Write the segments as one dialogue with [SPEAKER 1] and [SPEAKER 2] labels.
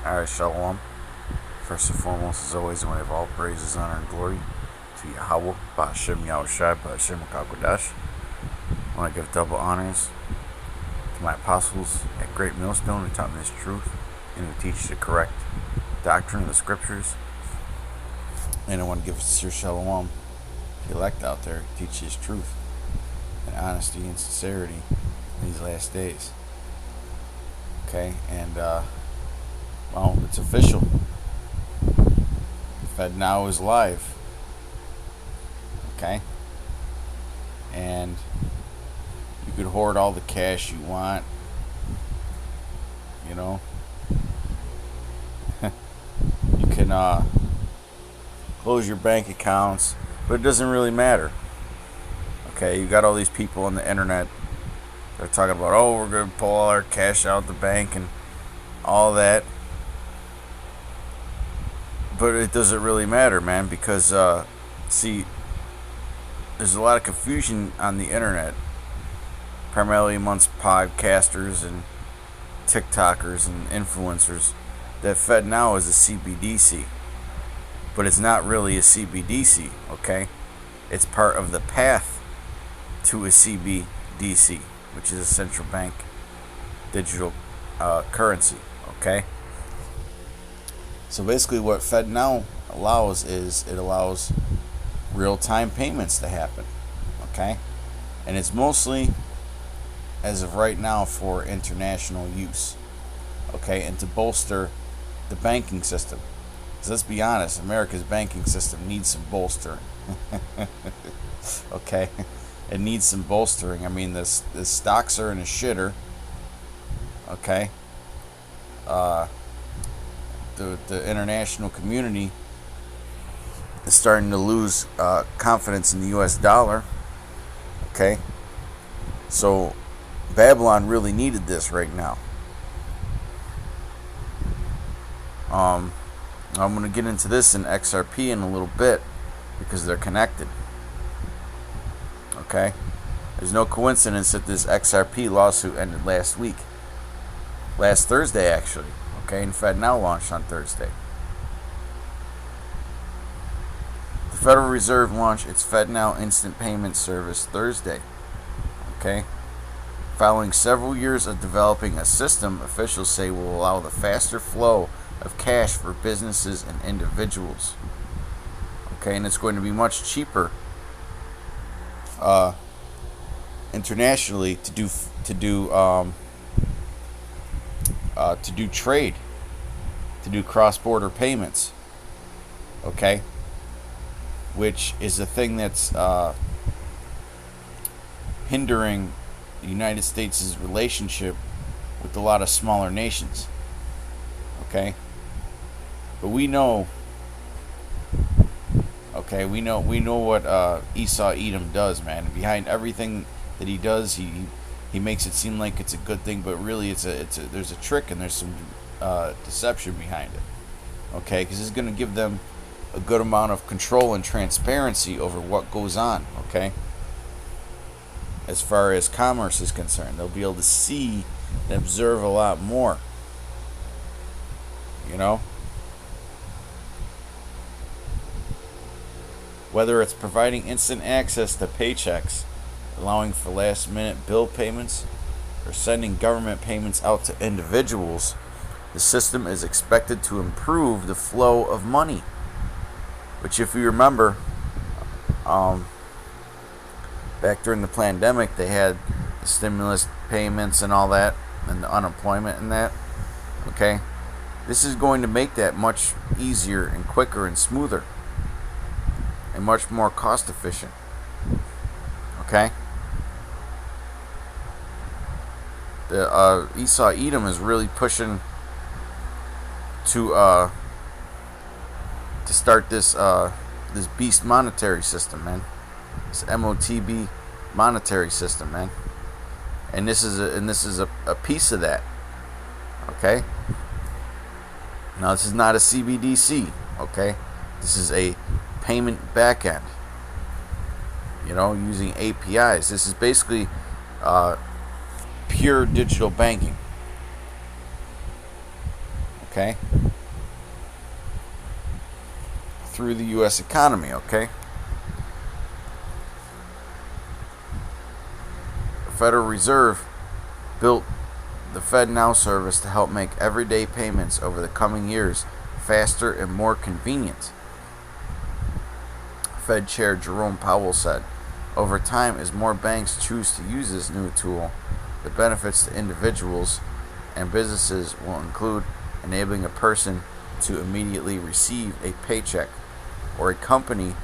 [SPEAKER 1] Alright, Shalom. First and foremost, as always, I want to give all praises, honor, and glory to Yahweh, Ba'ashem Yahushai, Ba'ashem HaKadosh. I want to give double honors to my apostles at Great Millstone who taught me this truth and who teach the correct doctrine of the scriptures. And I want to give sincere Shalom to the elect out there who teach this truth and honesty and sincerity in these last days. Okay, and well, it's official. Fednow is live. Okay, and you could hoard all the cash you want. You know, you can close your bank accounts, but it doesn't really matter. Okay, you got all these people on the internet. They're talking about, oh, we're going to pull all our cash out of the bank and all that. But it doesn't really matter, man, because, see, there's a lot of confusion on the internet, primarily amongst podcasters and TikTokers and influencers, that Fednow is a CBDC. But it's not really a CBDC, okay? It's part of the path to a CBDC, which is a central bank digital currency, okay? So basically what Fednow allows is it allows real-time payments to happen, okay? And it's mostly, as of right now, for international use, okay? And to bolster the banking system. Because let's be honest, America's banking system needs some bolstering, okay? It needs some bolstering. I mean, the stocks are in a shitter. Okay. The international community is starting to lose confidence in the U.S. dollar. Okay. So Babylon really needed this right now. I'm going to get into this in XRP in a little bit because they're connected. Okay, there's no coincidence that this XRP lawsuit ended last Thursday actually. Okay, and Fednow launched on Thursday. The Federal Reserve launched its Fednow instant payment service Thursday. Okay, following several years of developing a system, officials say will allow the faster flow of cash for businesses and individuals. Okay, and it's going to be much cheaper internationally to do trade, to do cross-border payments. Okay, which is a thing that's hindering the United States' relationship with a lot of smaller nations. Okay, but we know. Okay, we know what Esau Edom does, man. Behind everything that he does, he makes it seem like it's a good thing, but really there's a trick and there's some deception behind it. Okay, because it's going to give them a good amount of control and transparency over what goes on. Okay, as far as commerce is concerned, they'll be able to see and observe a lot more. You know. Whether it's providing instant access to paychecks, allowing for last-minute bill payments, or sending government payments out to individuals, the system is expected to improve the flow of money. Which, if you remember, back during the pandemic, they had the stimulus payments and all that, and the unemployment and that. Okay? This is going to make that much easier and quicker and smoother. And much more cost efficient. Okay? The Esau Edom is really pushing to start this this beast monetary system, man. This MOTB monetary system, man. And this is a piece of that. Okay? Now this is not a CBDC, okay? This is a payment backend, using APIs. This is basically pure digital banking. okay, through the U.S. economy, okay? The Federal Reserve built the Fednow service to help make everyday payments over the coming years faster and more convenient. Fed Chair Jerome Powell said, over time, as more banks choose to use this new tool, the benefits to individuals and businesses will include enabling a person to immediately receive a paycheck or a company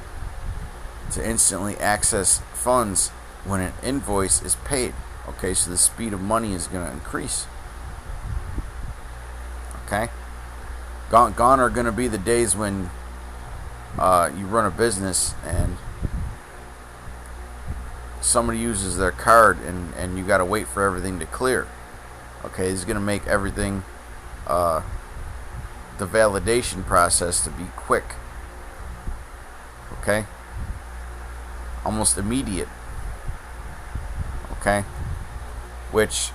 [SPEAKER 1] to instantly access funds when an invoice is paid. Okay, so the speed of money is going to increase. Okay? Gone are going to be the days when you run a business and somebody uses their card and you got to wait for everything to clear. Okay, this is going to make everything, the validation process to be quick. Okay? Almost immediate. Okay? Which,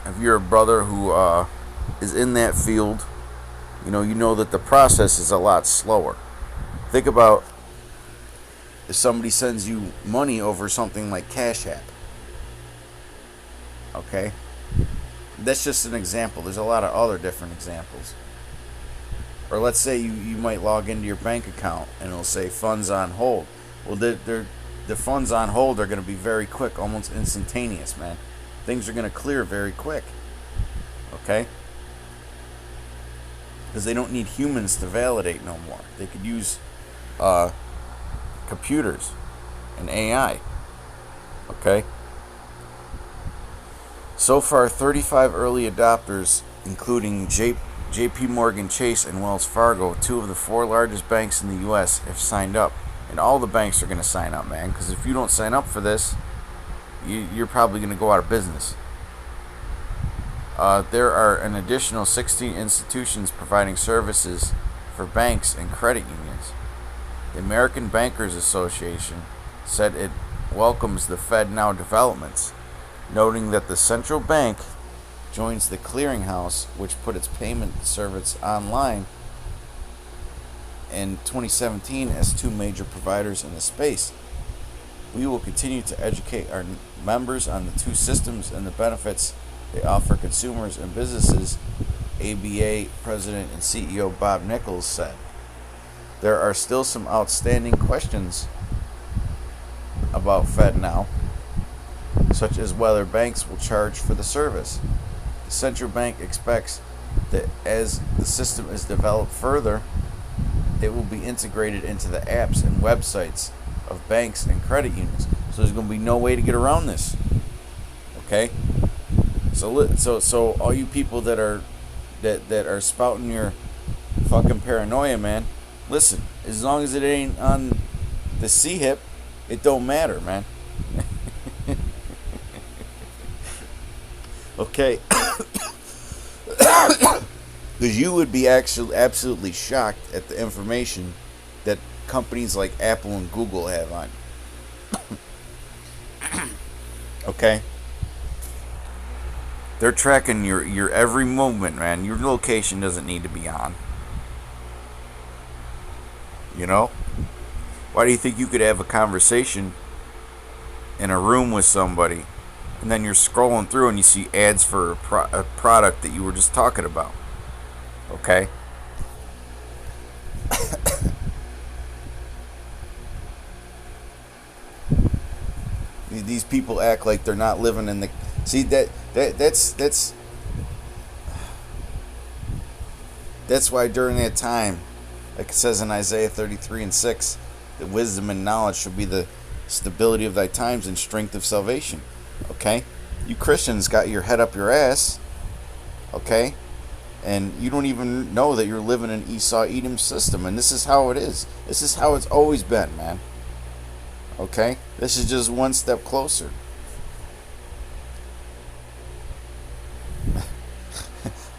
[SPEAKER 1] if you're a brother who is in that field, you know that the process is a lot slower. Think about if somebody sends you money over something like Cash App. Okay? That's just an example. There's a lot of other different examples. Or let's say you might log into your bank account and it'll say funds on hold. Well, the funds on hold are going to be very quick, almost instantaneous, man. Things are going to clear very quick. Okay? Because they don't need humans to validate no more. They could use computers and AI. Okay? So far, 35 early adopters, including JP Morgan Chase and Wells Fargo, two of the 4 largest banks in the U.S., have signed up. And all the banks are going to sign up, man. Because if you don't sign up for this, you're probably going to go out of business. There are an additional 16 institutions providing services for banks and credit unions. The American Bankers Association said it welcomes the Fednow developments, noting that the central bank joins the clearinghouse, which put its payment service online in 2017 as 2 major providers in the space. We will continue to educate our members on the 2 systems and the benefits they offer consumers and businesses, ABA President and CEO Bob Nichols said. There are still some outstanding questions about Fednow, such as whether banks will charge for the service. The central bank expects that as the system is developed further, it will be integrated into the apps and websites of banks and credit unions. So there's going to be no way to get around this. Okay? So all you people that are spouting your fucking paranoia, man, listen, as long as it ain't on the C-hip, it don't matter, man. Okay? Because you would be actually absolutely shocked at the information that companies like Apple and Google have on you. Okay? They're tracking your every movement, man. Your location doesn't need to be on. You know? Why do you think you could have a conversation in a room with somebody and then you're scrolling through and you see ads for a product that you were just talking about? Okay? These people act like they're not living in the... See, that's why during that time, like it says in Isaiah 33:6, that wisdom and knowledge should be the stability of thy times and strength of salvation. Okay? You Christians got your head up your ass. Okay? And you don't even know that you're living in Esau-Edom system. And this is how it is. This is how it's always been, man. Okay? This is just one step closer.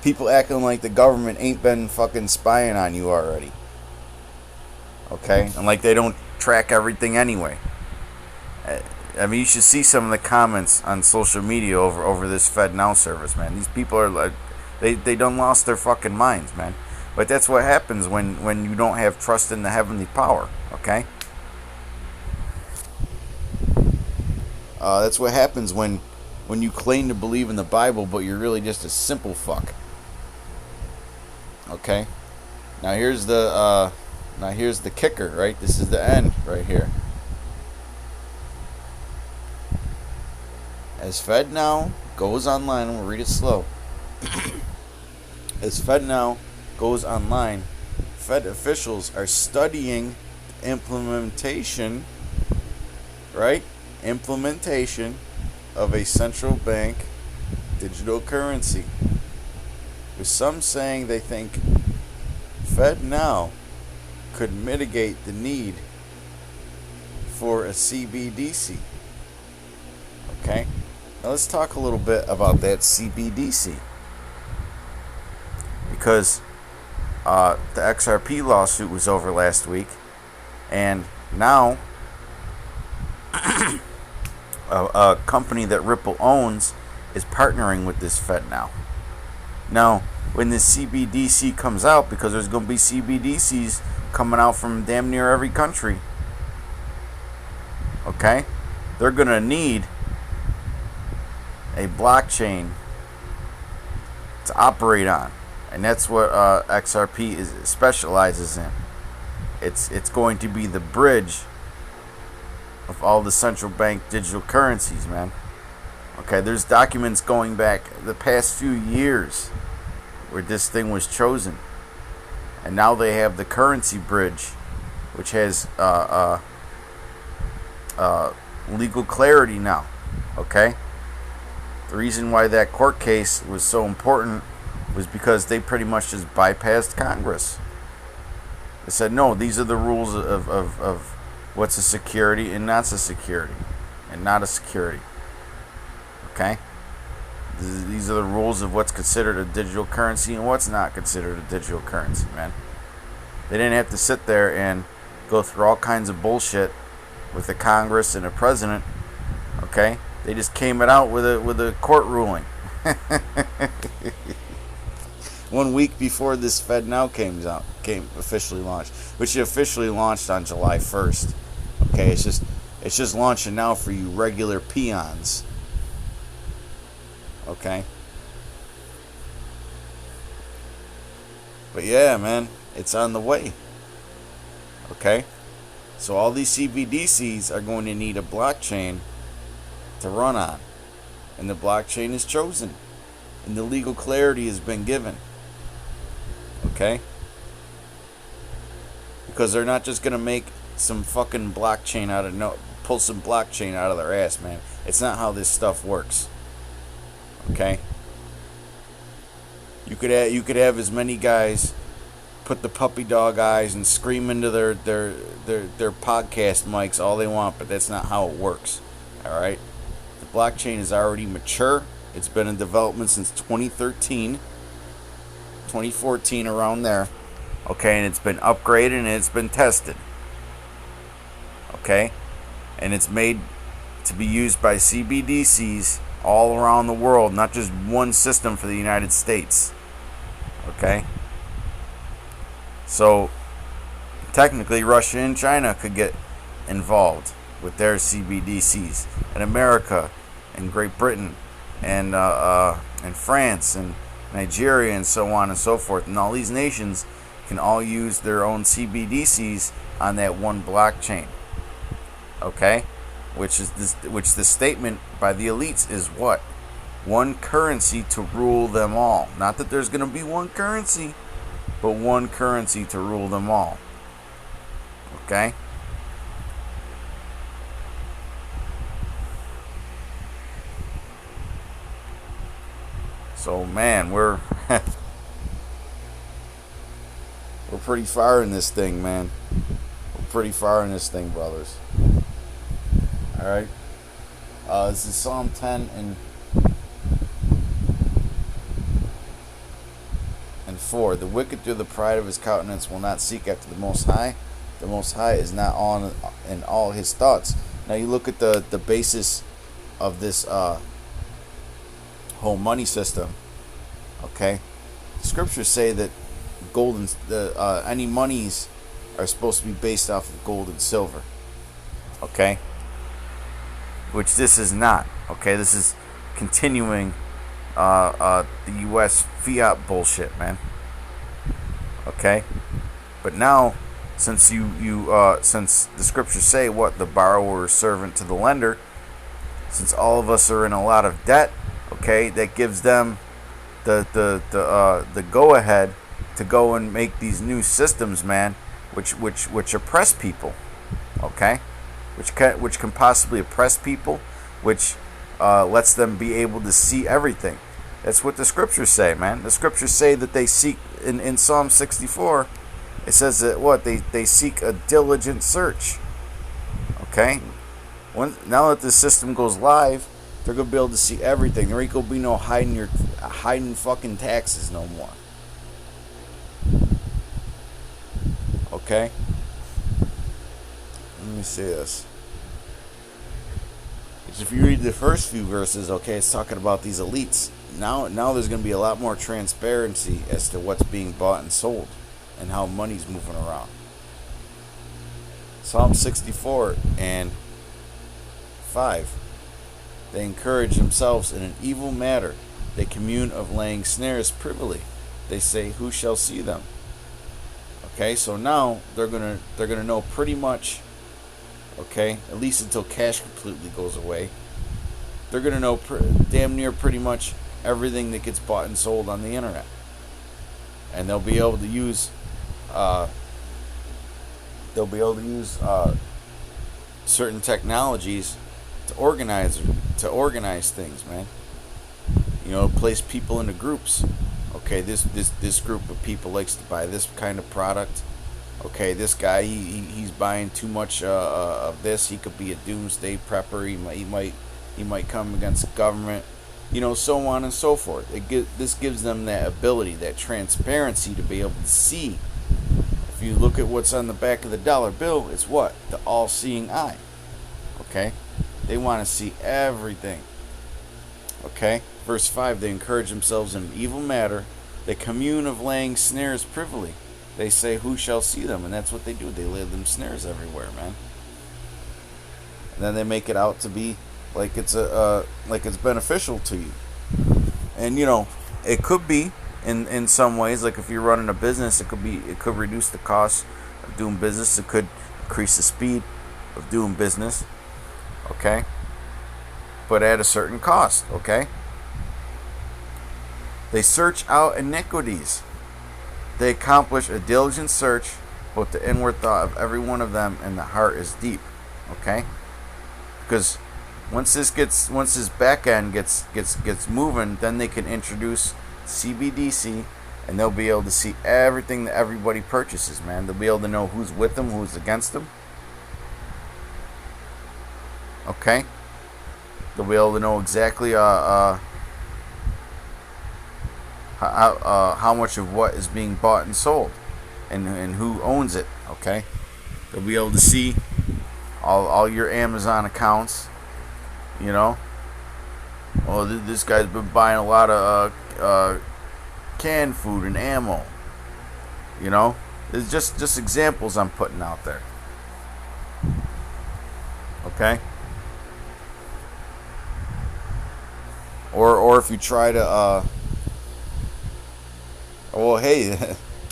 [SPEAKER 1] People acting like the government ain't been fucking spying on you already. Okay? And like they don't track everything anyway. I mean, you should see some of the comments on social media over this Fednow service, man. These people are like, They done lost their fucking minds, man. But that's what happens when you don't have trust in the heavenly power, okay? That's what happens when you claim to believe in the Bible, but you're really just a simple fuck. Okay? Now here's the kicker, right? This is the end right here. As Fednow goes online, I'm going to read it slow. As Fednow goes online, Fed officials are studying implementation, right? Implementation of a central bank digital currency. With some saying they think Fednow could mitigate the need for a CBDC. Okay? Now let's talk a little bit about that CBDC. Because the XRP lawsuit was over last week, and now a company that Ripple owns is partnering with this Fednow. Now, when this CBDC comes out, because there's going to be CBDCs coming out from damn near every country, okay, they're going to need a blockchain to operate on. And that's what XRP specializes in. It's going to be the bridge of all the central bank digital currencies, man. Okay, there's documents going back the past few years where this thing was chosen. And now they have the currency bridge, which has legal clarity now. Okay? The reason why that court case was so important was because they pretty much just bypassed Congress. They said, no, these are the rules of what's a security and not a security, and not a security. Okay? These are the rules of what's considered a digital currency and what's not considered a digital currency, man. They didn't have to sit there and go through all kinds of bullshit with the Congress and the president. Okay? They just came it out with a court ruling. 1 week before this Fednow came officially launched, which it officially launched on July 1st. Okay, it's just launching now for you regular peons. Okay. But yeah, man, it's on the way. Okay? So all these CBDCs are going to need a blockchain to run on. And the blockchain is chosen. And the legal clarity has been given. Okay? Because they're not just going to make some fucking blockchain pull some blockchain out of their ass, man. It's not how this stuff works. Okay? You could have as many guys put the puppy dog eyes and scream into their podcast mics all they want, but that's not how it works. All right? The blockchain is already mature. It's been in development since 2013, 2014, around there. Okay, and it's been upgraded and it's been tested. Okay? And it's made to be used by CBDCs all around the world, not just one system for the United States. Okay? So, technically, Russia and China could get involved with their CBDCs, and America, and Great Britain, and France, and Nigeria, and so on and so forth. And all these nations can all use their own CBDCs on that one blockchain. Okay? Which the statement by the elites is what? One currency to rule them all. Not that there's going to be one currency, but one currency to rule them all. Okay? So, man, we're we're pretty far in this thing, man. We're pretty far in this thing, brothers. Alright? This is Psalm 10 and 4. The wicked through the pride of his countenance will not seek after the Most High. The Most High is not on in all his thoughts. Now you look at the basis of this whole money system. Okay, the scriptures say that gold and any monies are supposed to be based off of gold and silver. Okay, which this is not. Okay, this is continuing the U.S. fiat bullshit, man. Okay, but now since since the scriptures say what the borrower is servant to the lender, since all of us are in a lot of debt, okay, that gives them the go ahead to go and make these new systems, man, which oppress people, okay, which can possibly oppress people, which lets them be able to see everything. That's what the scriptures say, man. The scriptures say that they seek in Psalm 64. It says that what they seek a diligent search. Okay, now that the system goes live, they're gonna be able to see everything. There ain't gonna be no hiding fucking taxes no more. Okay, let me see this. Because if you read the first few verses, okay, it's talking about these elites. Now there's going to be a lot more transparency as to what's being bought and sold and how money's moving around. Psalm 64 and 5. They encourage themselves in an evil matter. They commune of laying snares privily. They say, who shall see them? Okay, so now they're gonna know pretty much, okay, at least until cash completely goes away. They're gonna know damn near pretty much everything that gets bought and sold on the internet, and they'll be able to use certain technologies to organize things, man. You know, place people into groups. Okay, this group of people likes to buy this kind of product. Okay, this guy he's buying too much of this. He could be a doomsday prepper. He might come against the government. You know, so on and so forth. This gives them that ability, that transparency to be able to see. If you look at what's on the back of the dollar bill, it's what? The all-seeing eye. Okay? They want to see everything. Okay? Verse 5, they encourage themselves in an evil matter. They commune of laying snares privily. They say, who shall see them? And that's what they do. They lay them snares everywhere, man. And then they make it out to be like it's beneficial to you. And you know, it could be in some ways. Like if you're running a business, it could reduce the cost of doing business. It could increase the speed of doing business. Okay, but at a certain cost. Okay. They search out iniquities. They accomplish a diligent search, both the inward thought of every one of them and the heart is deep. Okay, because once this back end gets moving, then they can introduce CBDC, and they'll be able to see everything that everybody purchases. Man, they'll be able to know who's with them, who's against them. Okay, they'll be able to know exactly how much of what is being bought and sold, and who owns it. Okay, they'll be able to see all your Amazon accounts. You know, well, this guy's been buying a lot of canned food and ammo. You know, it's just examples I'm putting out there. Okay, or if you try to well, hey,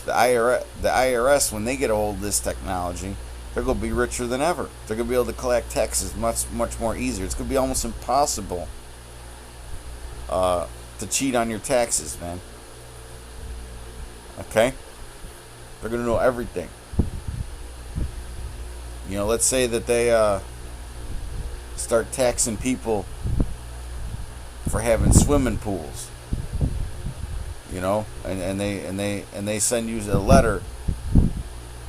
[SPEAKER 1] the IRS, when they get a hold of this technology, they're going to be richer than ever. They're going to be able to collect taxes much more easier. It's going to be almost impossible to cheat on your taxes, man. Okay? They're going to know everything. You know, let's say that they start taxing people for having swimming pools. You know, and they send you a letter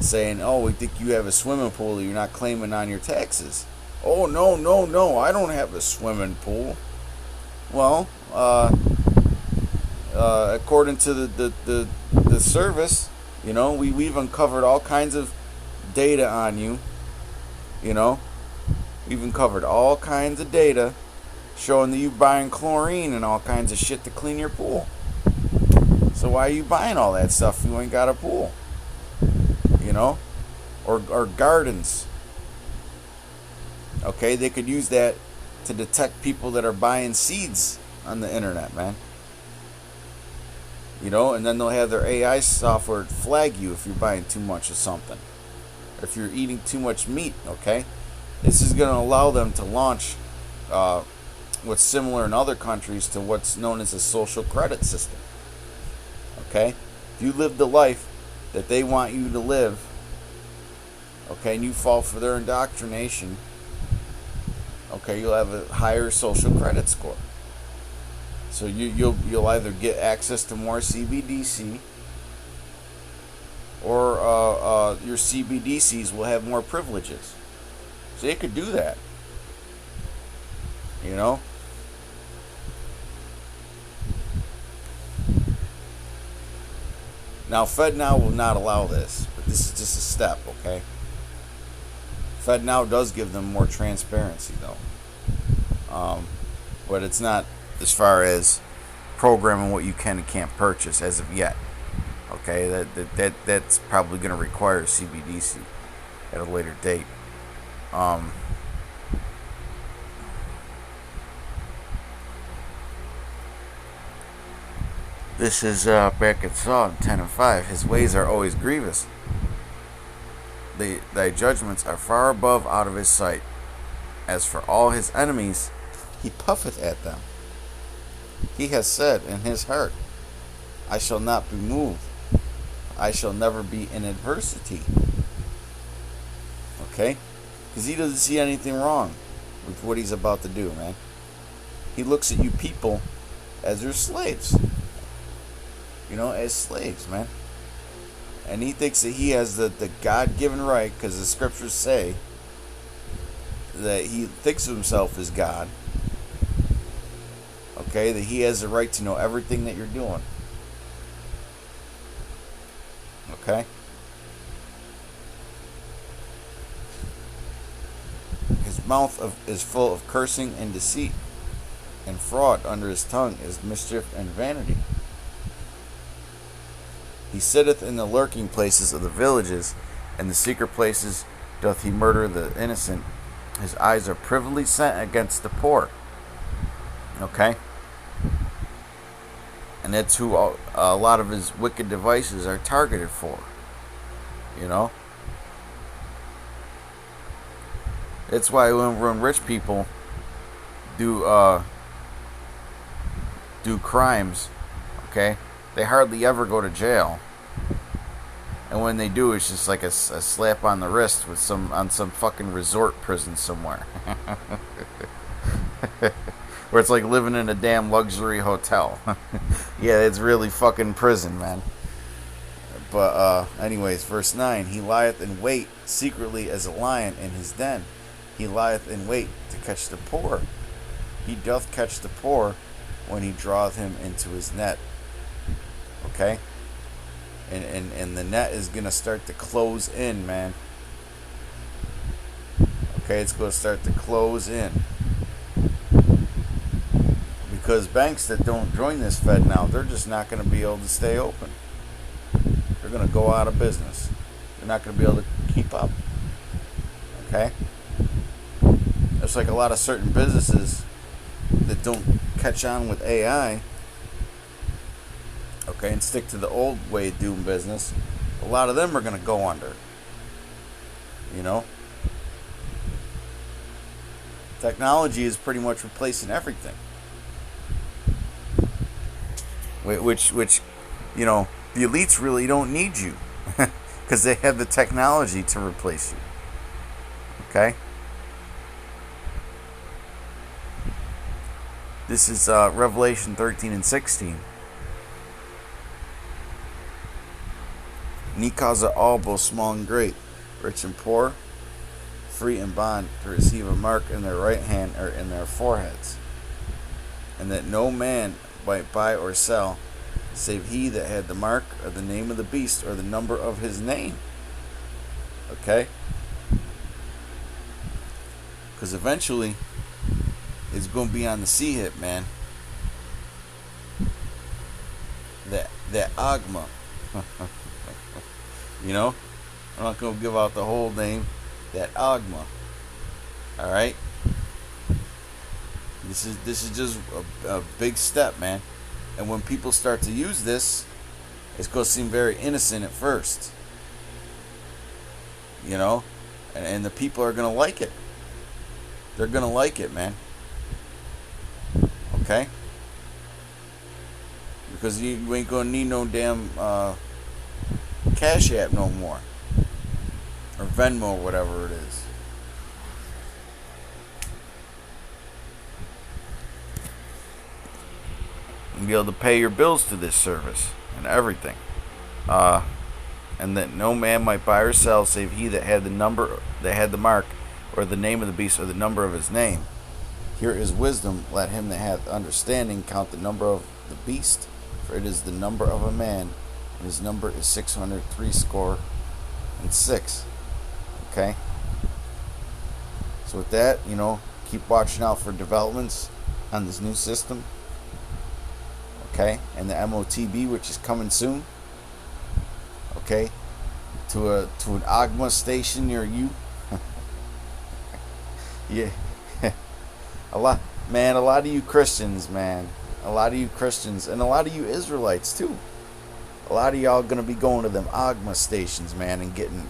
[SPEAKER 1] saying, oh, we think you have a swimming pool that you're not claiming on your taxes. Oh, no, I don't have a swimming pool. Well, according to the service, you know, we've uncovered all kinds of data on you. You know, we've uncovered all kinds of data showing that you're buying chlorine and all kinds of shit to clean your pool. So why are you buying all that stuff if you ain't got a pool? You know? Or gardens. Okay, they could use that to detect people that are buying seeds on the internet, man. You know, and then they'll have their AI software flag you if you're buying too much of something. Or if you're eating too much meat, okay? This is going to allow them to launch what's similar in other countries to what's known as a social credit system. Okay? If you live the life that they want you to live, okay, and you fall for their indoctrination, okay, you'll have a higher social credit score. So you'll either get access to more CBDC, or your CBDCs will have more privileges. So they could do that. You know? Now, Fednow will not allow this, but this is just a step, okay? Fednow does give them more transparency, though. But it's not as far as programming what you can and can't purchase as of yet. Okay, that's probably going to require CBDC at a later date. This is back at Psalm 10 and 5. His ways are always grievous. Thy judgments are far above out of his sight. As for all his enemies, he puffeth at them. He has said in his heart, I shall not be moved. I shall never be in adversity. Okay? Because he doesn't see anything wrong with what he's about to do, man. He looks at you people as your slaves. You know, as slaves, man. And he thinks that he has the God-given right, because the scriptures say that he thinks of himself as God. Okay? That he has the right to know everything that you're doing. Okay? His mouth is full of cursing and deceit, and fraud under his tongue is mischief and vanity. He sitteth in the lurking places of the villages, and the secret places doth he murder the innocent. His eyes are privily set against the poor. Okay? And that's who a lot of his wicked devices are targeted for. You know? That's why when rich people do crimes, okay, they hardly ever go to jail. And when they do, it's just like a slap on the wrist with some fucking resort prison somewhere. Where it's like living in a damn luxury hotel. Yeah, it's really fucking prison, man. But anyways, verse 9, he lieth in wait secretly as a lion in his den. He lieth in wait to catch the poor. He doth catch the poor when he draweth him into his net. Okay? And the net is going to start to close in, man. Okay, it's going to start to close in. Because banks that don't join this Fednow, they're just not going to be able to stay open. They're going to go out of business. They're not going to be able to keep up. Okay? There's like a lot of certain businesses that don't catch on with AI, okay, and stick to the old way of doing business. A lot of them are going to go under. You know? Technology is pretty much replacing everything. Which, you know, the elites really don't need you. Because they have the technology to replace you. Okay? This is Revelation 13 and 16. And he causeth all, both small and great, rich and poor, free and bond, to receive a mark in their right hand or in their foreheads, and that no man might buy or sell, save he that had the mark or the name of the beast or the number of his name. Okay? Because eventually, it's going to be on the C hit, man. That that Aagma. You know, I'm not gonna give out the whole name. That Aagma. All right. This is just a big step, man. And when people start to use this, it's gonna seem very innocent at first. You know, and the people are gonna like it. They're gonna like it, man. Okay. Because you ain't gonna need no damn Cash App no more, or Venmo, or whatever it is. And be able to pay your bills to this service and everything. And that no man might buy or sell save he that had the mark, or the name of the beast, or the number of his name. Here is wisdom. Let him that hath understanding count the number of the beast, for it is the number of a man, and his number is 666. Okay? So with that, keep watching out for developments on this new system. Okay? And the MOTB, which is coming soon. Okay? To an Aagma station near you. Yeah. A lot of you Christians, man. A lot of you Christians, and a lot of you Israelites too. A lot of y'all gonna be going to them Aagma stations, man, and getting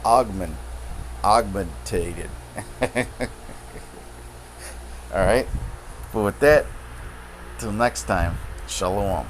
[SPEAKER 1] augmentated. Alright? But with that, till next time, shalom.